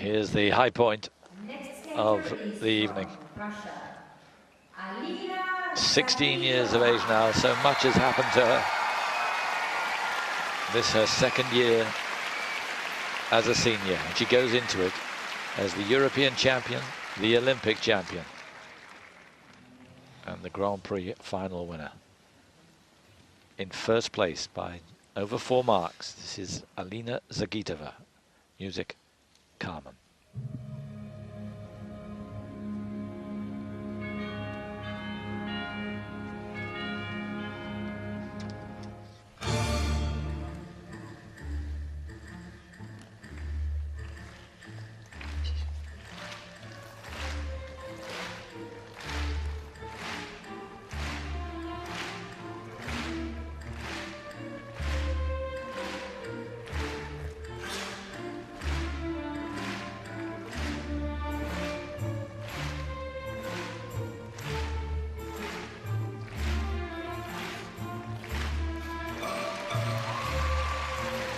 Here's the high point of the evening. 16 years of age now, so much has happened to her. This is her second year as a senior, and she goes into it as the European champion, the Olympic champion, and the Grand Prix final winner. In first place by over 4 marks. This is Alina Zagitova. Music, Carmen.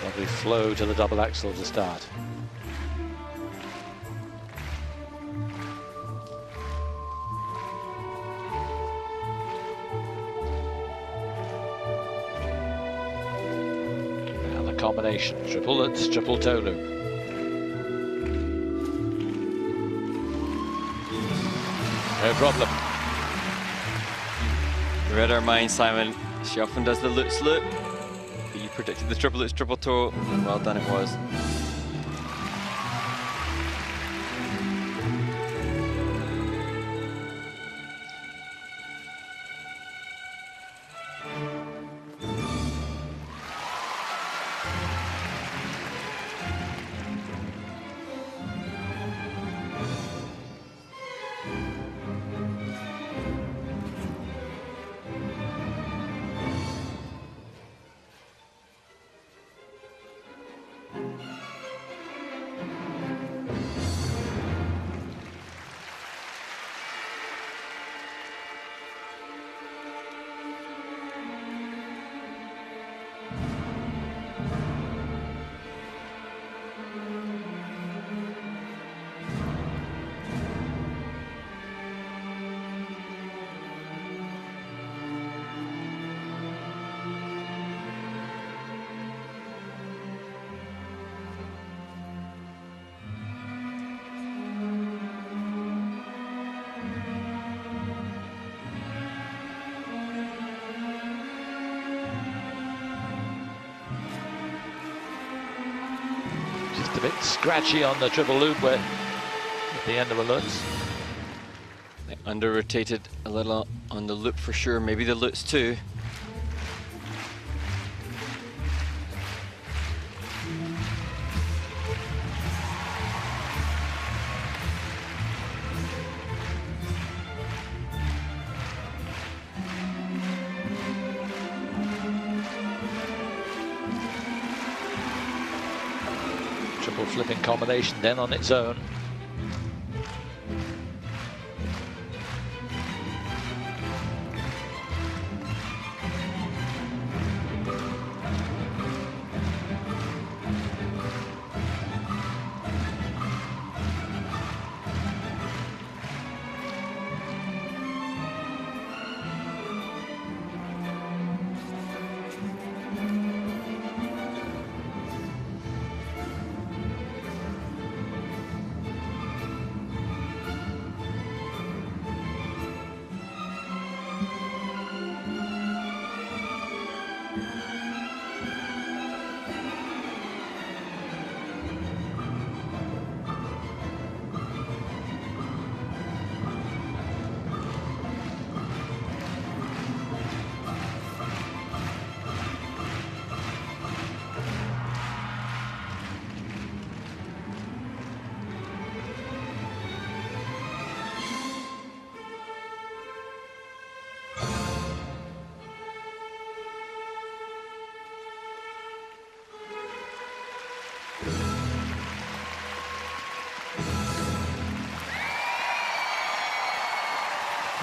Lovely flow to the double axel to start. Now the combination, triple lutz, triple toe loop. No problem. You read our mind, Simon. She often does the lutz loop. You predicted the triple lutz, triple toe, and well done it was. Just a bit scratchy on the triple loop where at the end of a lutz. They under-rotated a little on the loop for sure, maybe the lutz too. Triple flipping combination then on its own.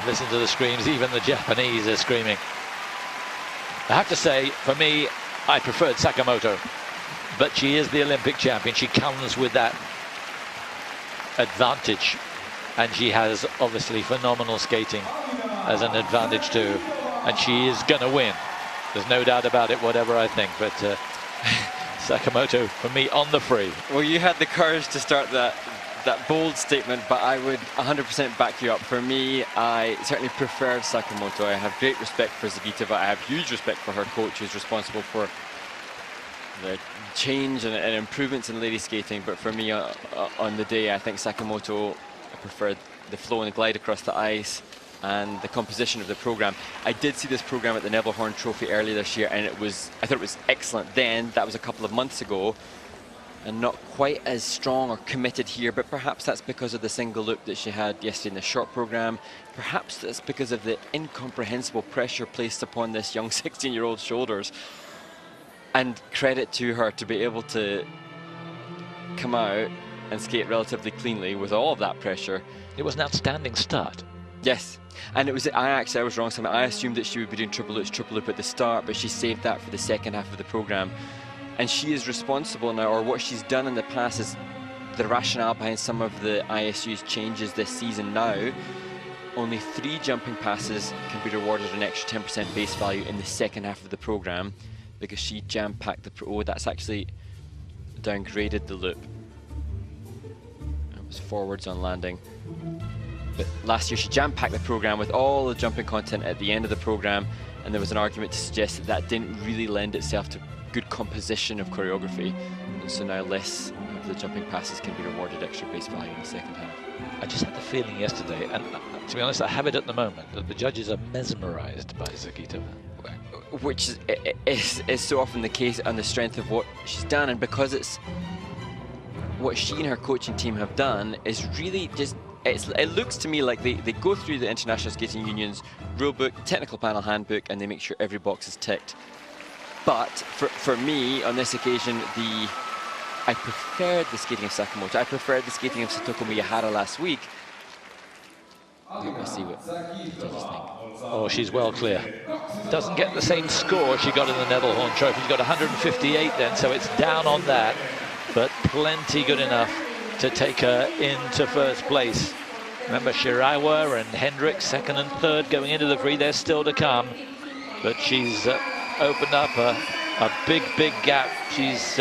Listen to the screams, even the Japanese are screaming. I have to say, for me, I preferred Sakamoto, but she is the Olympic champion. She comes with that advantage, and she has obviously phenomenal skating as an advantage too, and she is going to win. There's no doubt about it, whatever I think, but Sakamoto, for me, on the free. Well, you had the courage to start that bold statement, but I would 100% back you up. For me, I certainly preferred Sakamoto. I have great respect for Zagitova. I have huge respect for her coach, who's responsible for the change and improvements in lady skating. But for me, on the day, I think Sakamoto, I preferred the flow and the glide across the ice and the composition of the program. I did see this program at the Neville Horn Trophy earlier this year, and I thought it was excellent then. That was a couple of months ago, and not quite as strong or committed here, but perhaps that's because of the single loop that she had yesterday in the short program. Perhaps that's because of the incomprehensible pressure placed upon this young 16-year-old's shoulders. And credit to her to be able to come out and skate relatively cleanly with all of that pressure. It was an outstanding start. Yes, and I was wrong. I assumed that she would be doing triple loop at the start, but she saved that for the second half of the program. And she is responsible now, or what she's done in the past is the rationale behind some of the ISU's changes this season now. Only 3 jumping passes can be rewarded an extra 10% base value in the second half of the program, because she jam-packed the that's actually downgraded the loop. It was forwards on landing. But last year she jam-packed the program with all the jumping content at the end of the program, and there was an argument to suggest that that didn't really lend itself to good composition of choreography. And so now less of the jumping passes can be rewarded extra base value in the second half. I just had the feeling yesterday, and to be honest, I have it at the moment, that the judges are mesmerized by Zagitova. Which is so often the case on the strength of what she's done, and because it's what she and her coaching team have done is really just, it looks to me like they go through the International Skating Union's rulebook, technical panel handbook, and they make sure every box is ticked. But for me, on this occasion, I preferred the skating of Sakamoto. I preferred the skating of Satoko Miyahara last week. Let's see what the judges think. Oh, she's well clear. Doesn't get the same score she got in the Neville Horn Trophy. She's got 158 then, so it's down on that, but plenty good enough to take her into first place. Remember, Shiraiwa and Hendricks, second and third, going into the free. They're still to come, but she's opened up a big gap. She's